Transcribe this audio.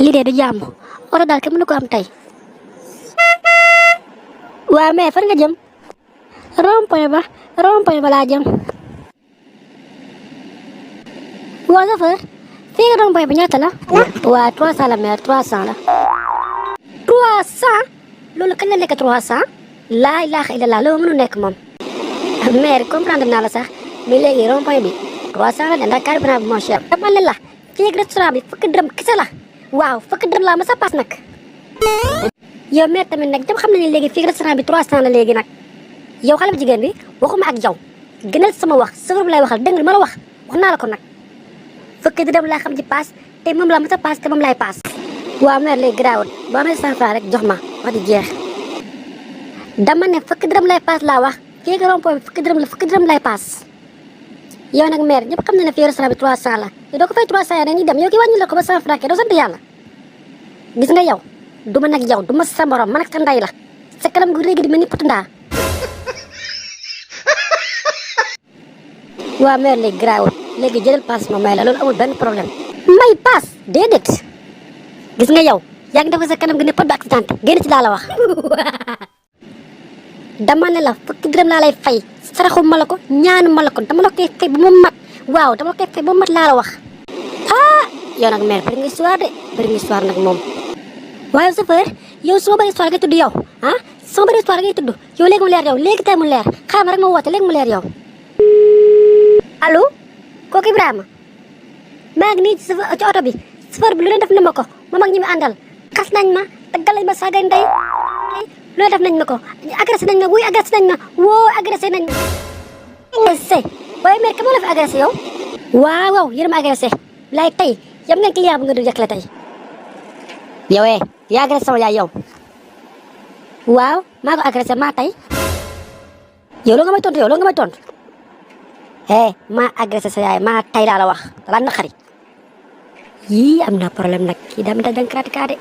lii de du jàmm oto daal kenn mënu ko am tey. waa mais fan nga jëm. rond-point ba laa jëm. waa chauffeur fii nga rond-point bi ñaata la. waa 300 la mais 300 la. 300 loolu kañ la nekk 300. laa ilaaha illallah loolu mënu nekk moom. mais comprendre naa la sax mais léegi rond-point bi 300 la de ndax carburant bi moo cher. dama ne la fii ak restaurant bi fukki dërëm kese la. waaw fukki dërëm laa ma sa paas nag. yow mais tamit nag jëm xam na ne léegi fii restaurant bi 300 la léegi nag. yow xale bu jigéen bi waxuma ak yow gënal sama wax sëfër bi lay waxal dégg nga li ma la wax naa la ko nag. fukki dërëm laa xam ci paas te moom laa ma sa paas te moom laay paas. waaw mère léegi garaawul boo amee 100 francs rek jox ma wax di jeex. dama ne fukki dërëm lay paas laa wax fii ak rond-point bi fukki dërëm lay paas. yow nag mère ñëpp xam na ne fii restaurant bi 300 la te doo ko fay 300 ya dañuy dem yow ki wàññi la ko ba 100 francs doo sant yàlla. gis nga yow du ma nag yow du ma sa morom man ak sa ndey la sa kanam gu réegi di mel ni potu ndaa. waaw mère léegi garaawul léegi jëlal paas ma may la loolu amul benn problème. may paas déedéet gis nga yow yaa ngi def sa kanam gi ne pot bi accidenté génn ci laa la wax. dama ne la fukki dërëm laa lay fay saraxu ma la ko ñaanu ma la ko dama la koy fay ba mu mat waaw dama la koy fay ba mu mat laa la wax. ah yow nag mère bëri nga histoire de bëri nga histoire nag moom. waaye chauffeur yow su ma bëri histoire ngay tudd yow ah su ma bëri histoire ngay tudd yow léegi mu leer yow léegi tey mu leer xaaral ma rek ma woote léegi mu leer yow. allo kooku Ibrahima maa ngi nii ci oto bi chauffeur bi lu leen def na ma ko moom ak ñi mu àndal xas nañ ma daggal lañ ma saagay ndey lu leen def nañ ma ko agressé nañ ma wuy agressé nañ ma woo agressé nañ ma. agressé waaye mère ka moo la fi agressé yow. waaw waaw yéen a ma agressé laay tey yam ngeen client bu nga du jëkkale tey. yow yaa agressé sama yaay yow. waaw maa ko agressé maa tey. yow loo nga may tontu yow loo nga may tontu. maa agressé sa yaay maa tay laa la wax dalaa naqari yii am na problème nag kii daa mi dal dañ karaté kaa de